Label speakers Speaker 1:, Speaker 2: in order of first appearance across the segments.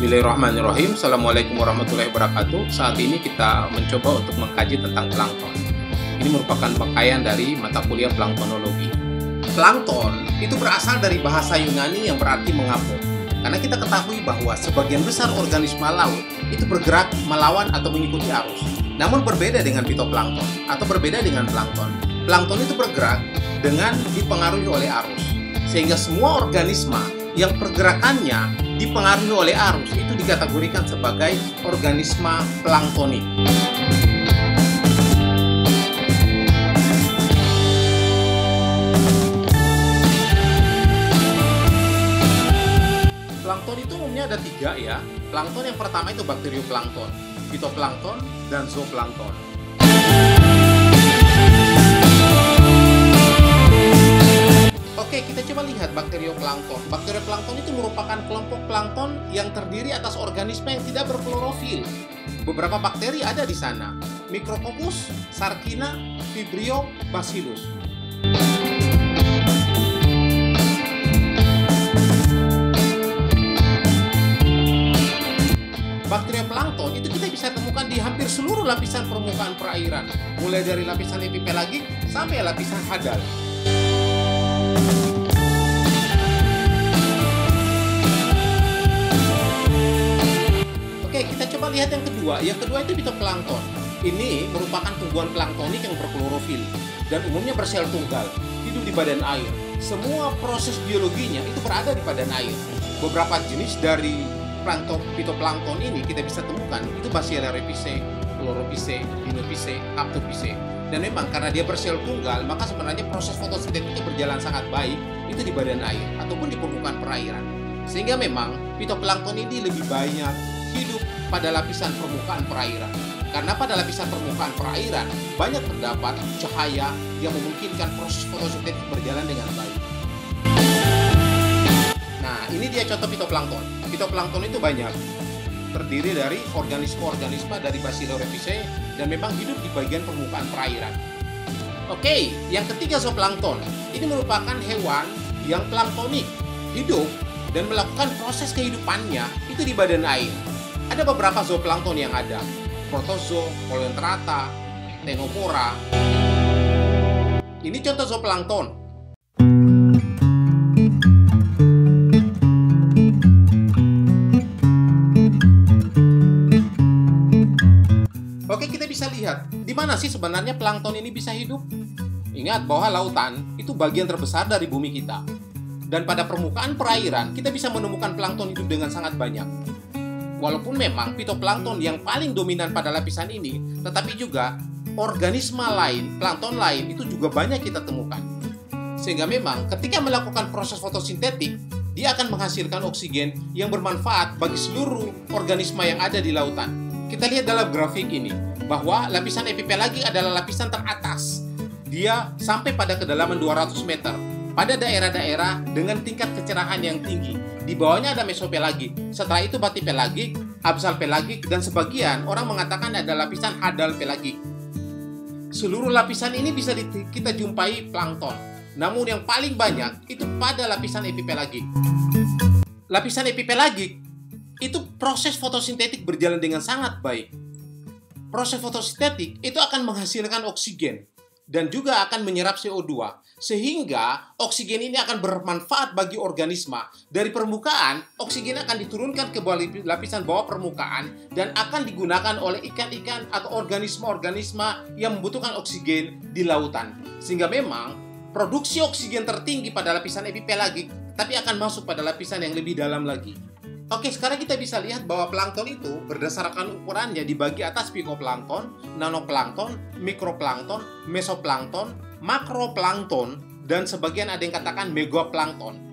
Speaker 1: Bismillahirrahmanirrahim. Assalamualaikum warahmatullahi wabarakatuh. Saat ini kita mencoba untuk mengkaji tentang plankton. Ini merupakan pakaian dari mata kuliah planktonologi. Plankton itu berasal dari bahasa Yunani yang berarti mengapung. Karena kita ketahui bahwa sebagian besar organisme laut itu bergerak melawan atau mengikuti arus. Namun berbeda dengan fitoplankton atau berbeda dengan plankton. Plankton itu bergerak dengan dipengaruhi oleh arus. Sehingga semua organisme yang pergerakannya dipengaruhi oleh arus itu dikategorikan sebagai organisme planktonik. Plankton itu umumnya ada tiga ya. Plankton yang pertama itu bakterioplankton, fitoplankton, dan zooplankton. Oke, kita coba lihat bakterioplankton. Bakterioplankton itu merupakan kelompok plankton yang terdiri atas organisme yang tidak berklorofil. Beberapa bakteri ada di sana. Micrococcus, Sarcina, Vibrio, Bacillus. Bakterioplankton itu kita bisa temukan di hampir seluruh lapisan permukaan perairan, mulai dari lapisan epipelagik sampai lapisan hadal. Oke, kita coba lihat yang kedua. Yang kedua itu fitoplankton. Ini merupakan tumbuhan planktonik yang berklorofil dan umumnya bersel tunggal, hidup di badan air. Semua proses biologinya itu berada di badan air. Beberapa jenis dari fitoplankton ini kita bisa temukan itu Bacillus repice, Chloropice, Dinopice, Aptopice. Dan memang karena dia bersel tunggal, maka sebenarnya proses fotosintetiknya berjalan sangat baik itu di badan air ataupun di permukaan perairan. Sehingga memang fitoplankton ini lebih banyak hidup pada lapisan permukaan perairan. Karena pada lapisan permukaan perairan banyak terdapat cahaya yang memungkinkan proses fotosintetik berjalan dengan baik. Nah, ini dia contoh fitoplankton. Fitoplankton itu banyak. Terdiri dari organisme-organisme dari Bacillus repice dan memang hidup di bagian permukaan perairan. Oke, yang ketiga zooplankton. Ini merupakan hewan yang planktonik, hidup dan melakukan proses kehidupannya itu di badan air. Ada beberapa zooplankton yang ada, protozoo, Coleotrata, Ctenophora. Ini contoh zooplankton. Oke, kita bisa lihat di mana sih sebenarnya plankton ini bisa hidup. Ingat bahwa lautan itu bagian terbesar dari bumi kita. Dan pada permukaan perairan kita bisa menemukan plankton hidup dengan sangat banyak. Walaupun memang fitoplankton yang paling dominan pada lapisan ini, tetapi juga organisme lain, plankton lain itu juga banyak kita temukan. Sehingga memang ketika melakukan proses fotosintetik, dia akan menghasilkan oksigen yang bermanfaat bagi seluruh organisme yang ada di lautan. Kita lihat dalam grafik ini, bahwa lapisan epipelagik adalah lapisan teratas. Dia sampai pada kedalaman 200 meter. Pada daerah-daerah dengan tingkat kecerahan yang tinggi. Di bawahnya ada mesopelagik, setelah itu batipelagik, absal pelagik, dan sebagian orang mengatakan ada lapisan hadal pelagik. Seluruh lapisan ini bisa kita jumpai plankton, namun yang paling banyak itu pada lapisan epipelagik. Lapisan epipelagik itu proses fotosintetik berjalan dengan sangat baik. Proses fotosintetik itu akan menghasilkan oksigen dan juga akan menyerap CO2, sehingga oksigen ini akan bermanfaat bagi organisme. Dari permukaan, oksigen akan diturunkan ke lapisan bawah permukaan dan akan digunakan oleh ikan-ikan atau organisme-organisme yang membutuhkan oksigen di lautan. Sehingga memang produksi oksigen tertinggi pada lapisan epipelagik, tapi akan masuk pada lapisan yang lebih dalam lagi. Oke, sekarang kita bisa lihat bahwa plankton itu berdasarkan ukurannya dibagi atas pikoplankton, nanoplankton, mikroplankton, mesoplankton, makroplankton, dan sebagian ada yang katakan megaplankton.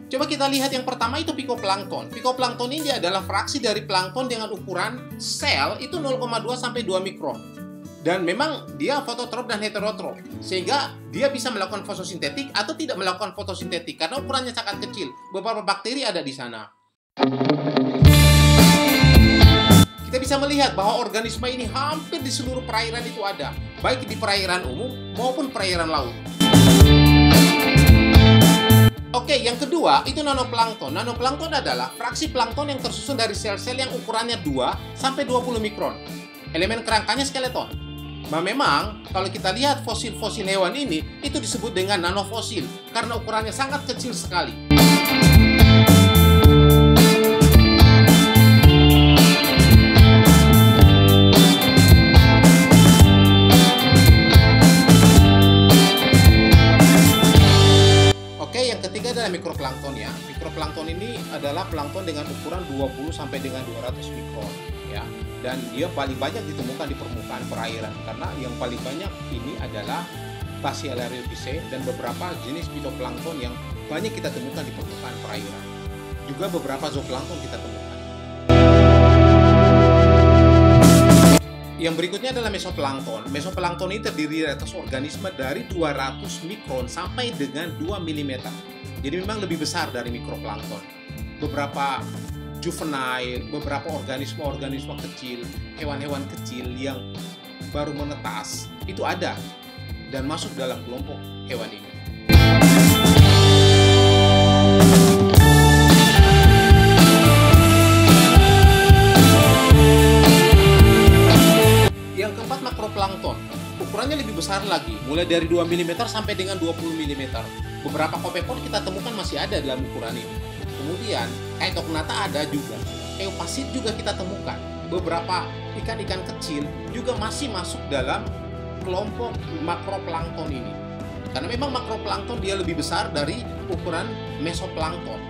Speaker 1: Coba kita lihat yang pertama itu pikoplankton. Pikoplankton ini adalah fraksi dari plankton dengan ukuran sel itu 0,2 sampai 2 mikron. Dan memang dia fototrop dan heterotrop, sehingga dia bisa melakukan fotosintetik atau tidak melakukan fotosintetik karena ukurannya sangat kecil. Beberapa bakteri ada di sana. Kita bisa melihat bahwa organisme ini hampir di seluruh perairan itu ada, baik di perairan umum maupun perairan laut. Oke, yang kedua itu nanoplankton. Nanoplankton adalah fraksi plankton yang tersusun dari sel-sel yang ukurannya 2 sampai 20 mikron. Elemen kerangkanya skeleton. Nah, memang kalau kita lihat fosil-fosil hewan ini, itu disebut dengan nanofosil karena ukurannya sangat kecil sekali. Oke, yang ketiga adalah mikroplankton ya. Mikroplankton ini adalah plankton dengan ukuran 20 sampai dengan 200 mikron ya. Dan dia paling banyak ditemukan di permukaan perairan karena yang paling banyak ini adalah Basilariopice dan beberapa jenis fitoplankton yang banyak kita temukan di permukaan perairan. Juga beberapa zooplankton kita temukan. Yang berikutnya adalah mesoplankton. Mesoplankton ini terdiri atas organisme dari 200 mikron sampai dengan 2 mm. Jadi memang lebih besar dari mikroplankton. Beberapa juvenile, beberapa organisme-organisme kecil, hewan-hewan kecil yang baru menetas, itu ada dan masuk dalam kelompok hewan ini. Yang keempat, makroplankton. Ukurannya lebih besar lagi, mulai dari 2 mm sampai dengan 20 mm. Beberapa kopepod kita temukan masih ada dalam ukuran ini. Kemudian, Chaetognatha ada juga. Euphasid juga kita temukan. Beberapa ikan-ikan kecil juga masih masuk dalam kelompok makroplankton ini. Karena memang makroplankton dia lebih besar dari ukuran mesoplankton.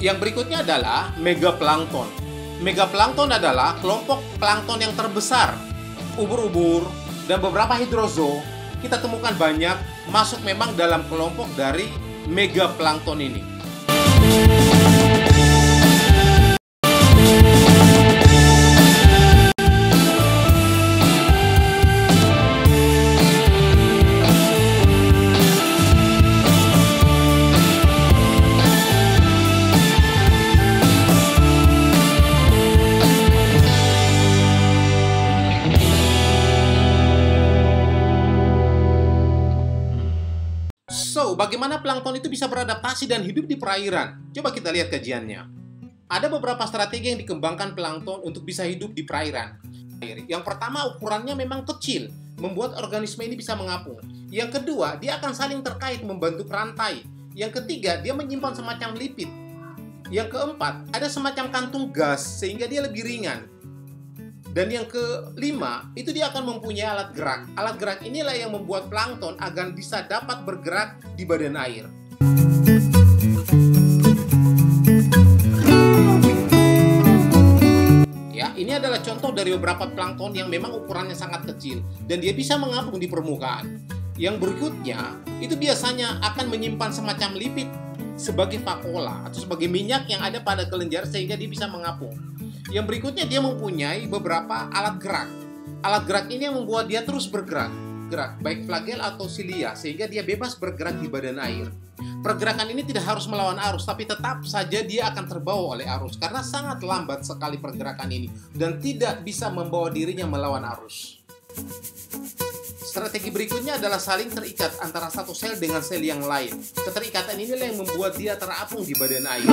Speaker 1: Yang berikutnya adalah megaplankton. Megaplankton adalah kelompok plankton yang terbesar. Ubur-ubur dan beberapa hidrozoo kita temukan banyak masuk memang dalam kelompok dari megaplankton ini. So, bagaimana plankton itu bisa beradaptasi dan hidup di perairan? Coba kita lihat kajiannya. Ada beberapa strategi yang dikembangkan plankton untuk bisa hidup di perairan. Yang pertama, ukurannya memang kecil, membuat organisme ini bisa mengapung. Yang kedua, dia akan saling terkait membentuk rantai. Yang ketiga, dia menyimpan semacam lipid. Yang keempat, ada semacam kantung gas sehingga dia lebih ringan. Dan yang kelima, itu dia akan mempunyai alat gerak. Alat gerak inilah yang membuat plankton agar bisa dapat bergerak di badan air. Ya, ini adalah contoh dari beberapa plankton yang memang ukurannya sangat kecil dan dia bisa mengapung di permukaan. Yang berikutnya, itu biasanya akan menyimpan semacam lipid sebagai vakuola atau sebagai minyak yang ada pada kelenjar sehingga dia bisa mengapung. Yang berikutnya dia mempunyai beberapa alat gerak. Alat gerak ini yang membuat dia terus bergerak, baik flagel atau silia, sehingga dia bebas bergerak di badan air. Pergerakan ini tidak harus melawan arus, tapi tetap saja dia akan terbawa oleh arus, karena sangat lambat sekali pergerakan ini, dan tidak bisa membawa dirinya melawan arus. Strategi berikutnya adalah saling terikat antara satu sel dengan sel yang lain. Keterikatan inilah yang membuat dia terapung di badan air.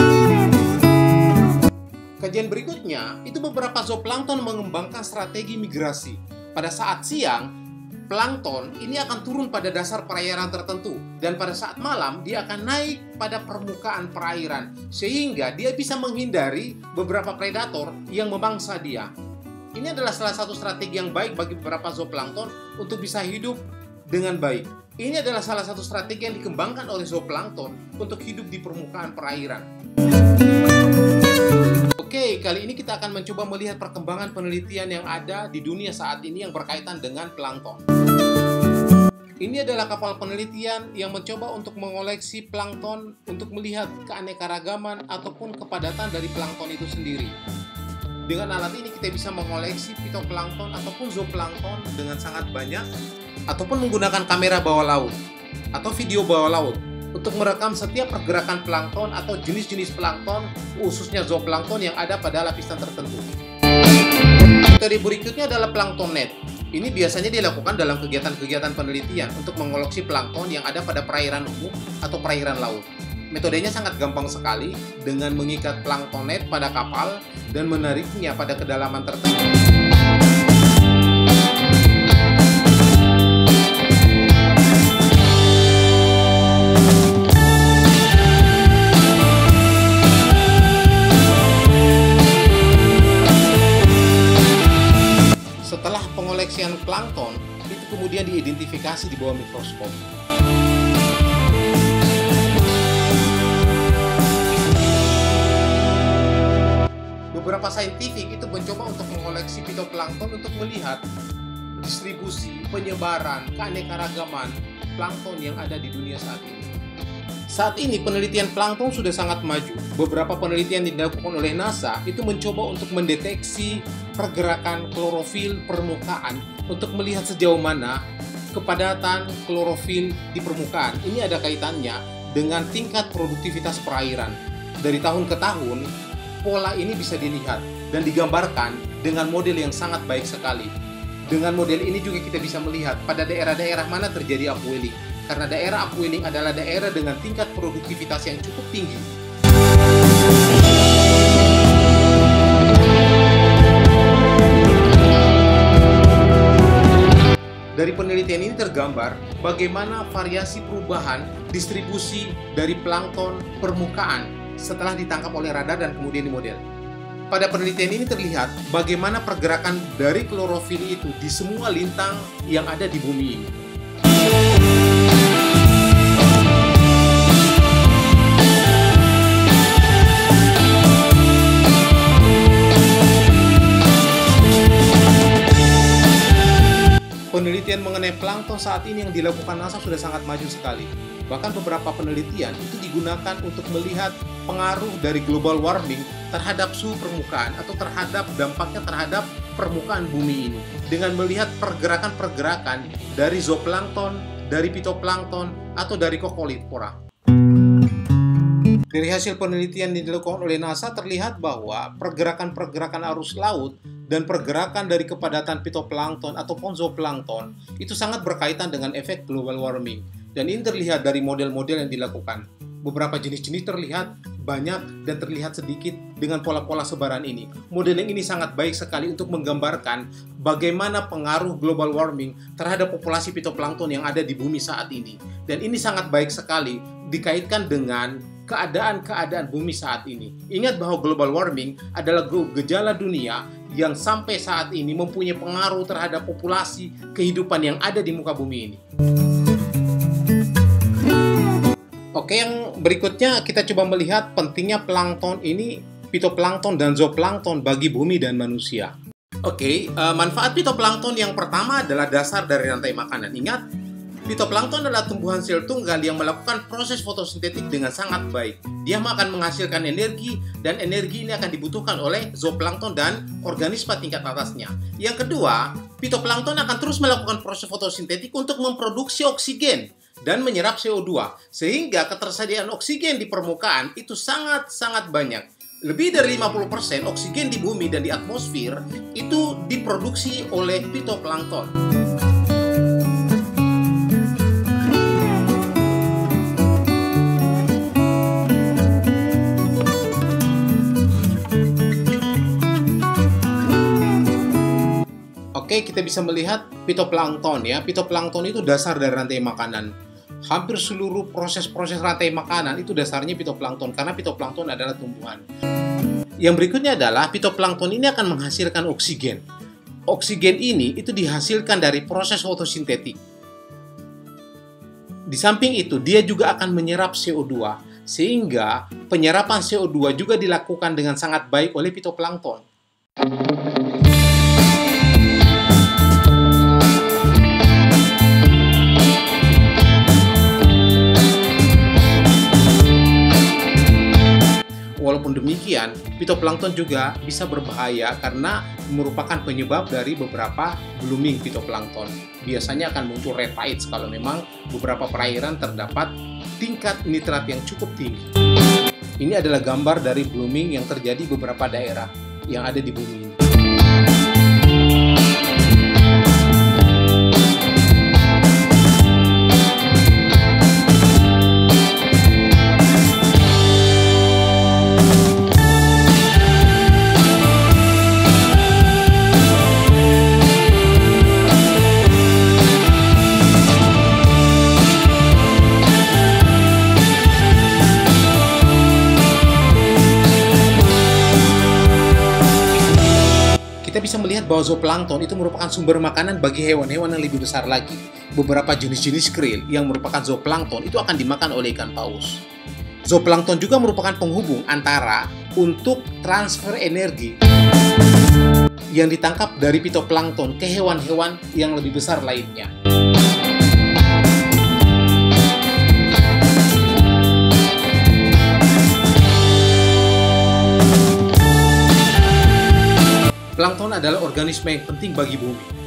Speaker 1: Kajian berikutnya, itu beberapa zooplankton mengembangkan strategi migrasi. Pada saat siang, plankton ini akan turun pada dasar perairan tertentu. Dan pada saat malam, dia akan naik pada permukaan perairan. Sehingga dia bisa menghindari beberapa predator yang memangsa dia. Ini adalah salah satu strategi yang baik bagi beberapa zooplankton untuk bisa hidup dengan baik. Ini adalah salah satu strategi yang dikembangkan oleh zooplankton untuk hidup di permukaan perairan. Oke, kali ini kita akan mencoba melihat perkembangan penelitian yang ada di dunia saat ini yang berkaitan dengan plankton. Ini adalah kapal penelitian yang mencoba untuk mengoleksi plankton untuk melihat keanekaragaman ataupun kepadatan dari plankton itu sendiri. Dengan alat ini kita bisa mengoleksi fitoplankton ataupun zooplankton dengan sangat banyak, ataupun menggunakan kamera bawah laut atau video bawah laut untuk merekam setiap pergerakan plankton atau jenis-jenis plankton, khususnya zooplankton yang ada pada lapisan tertentu. Metode berikutnya adalah plankton net. Ini biasanya dilakukan dalam kegiatan-kegiatan penelitian untuk mengoleksi plankton yang ada pada perairan umum atau perairan laut. Metodenya sangat gampang sekali dengan mengikat plankton net pada kapal dan menariknya pada kedalaman tertentu. Setelah pengoleksian plankton, itu kemudian diidentifikasi di bawah mikroskop. Beberapa saintifik itu mencoba untuk mengoleksi fitoplankton untuk melihat distribusi, penyebaran, keanekaragaman plankton yang ada di dunia saat ini. Saat ini penelitian plankton sudah sangat maju. Beberapa penelitian yang dilakukan oleh NASA itu mencoba untuk mendeteksi pergerakan klorofil permukaan untuk melihat sejauh mana kepadatan klorofil di permukaan. Ini ada kaitannya dengan tingkat produktivitas perairan. Dari tahun ke tahun, pola ini bisa dilihat dan digambarkan dengan model yang sangat baik sekali. Dengan model ini juga kita bisa melihat pada daerah-daerah mana terjadi upwelling. Karena daerah upwelling adalah daerah dengan tingkat produktivitas yang cukup tinggi. Dari penelitian ini tergambar bagaimana variasi perubahan distribusi dari plankton permukaan setelah ditangkap oleh radar dan kemudian dimodel. Pada penelitian ini terlihat bagaimana pergerakan dari klorofil itu di semua lintang yang ada di bumi ini. Penelitian mengenai plankton saat ini yang dilakukan NASA sudah sangat maju sekali. Bahkan beberapa penelitian itu digunakan untuk melihat pengaruh dari global warming terhadap suhu permukaan atau terhadap dampaknya terhadap permukaan bumi ini. Dengan melihat pergerakan-pergerakan dari zooplankton, dari fitoplankton, atau dari kokolithopora. Dari hasil penelitian yang dilakukan oleh NASA terlihat bahwa pergerakan-pergerakan arus laut dan pergerakan dari kepadatan fitoplankton ataupun zooplankton itu sangat berkaitan dengan efek global warming. Dan ini terlihat dari model-model yang dilakukan. Beberapa jenis-jenis terlihat banyak dan terlihat sedikit dengan pola-pola sebaran ini. Modeling ini sangat baik sekali untuk menggambarkan bagaimana pengaruh global warming terhadap populasi fitoplankton yang ada di bumi saat ini. Dan ini sangat baik sekali dikaitkan dengan keadaan-keadaan bumi saat ini. Ingat bahwa global warming adalah gejala dunia yang sampai saat ini mempunyai pengaruh terhadap populasi kehidupan yang ada di muka bumi ini. Oke, yang berikutnya kita coba melihat pentingnya plankton ini, fitoplankton dan zooplankton bagi bumi dan manusia. Oke, manfaat fitoplankton yang pertama adalah dasar dari rantai makanan. Ingat, fitoplankton adalah tumbuhan sel tunggal yang melakukan proses fotosintetik dengan sangat baik. Dia akan menghasilkan energi, dan energi ini akan dibutuhkan oleh zooplankton dan organisme tingkat atasnya. Yang kedua, fitoplankton akan terus melakukan proses fotosintetik untuk memproduksi oksigen dan menyerap CO2, sehingga ketersediaan oksigen di permukaan itu sangat-sangat banyak. Lebih dari 50% oksigen di bumi dan di atmosfer itu diproduksi oleh fitoplankton. Oke, kita bisa melihat fitoplankton ya. Fitoplankton itu dasar dari rantai makanan. Hampir seluruh proses-proses rantai makanan itu dasarnya fitoplankton, karena fitoplankton adalah tumbuhan. Yang berikutnya adalah fitoplankton ini akan menghasilkan oksigen. Oksigen ini itu dihasilkan dari proses fotosintetik. Di samping itu, dia juga akan menyerap CO2, sehingga penyerapan CO2 juga dilakukan dengan sangat baik oleh fitoplankton. Walaupun demikian, fitoplankton juga bisa berbahaya karena merupakan penyebab dari beberapa blooming fitoplankton. Biasanya akan muncul red tides kalau memang beberapa perairan terdapat tingkat nitrat yang cukup tinggi. Ini adalah gambar dari blooming yang terjadi beberapa daerah yang ada di bumi ini. kita bisa melihat bahwa zooplankton itu merupakan sumber makanan bagi hewan-hewan yang lebih besar lagi. Beberapa jenis-jenis krill yang merupakan zooplankton itu akan dimakan oleh ikan paus. Zooplankton juga merupakan penghubung antara untuk transfer energi yang ditangkap dari fitoplankton ke hewan-hewan yang lebih besar lainnya. Plankton adalah organisme yang penting bagi bumi.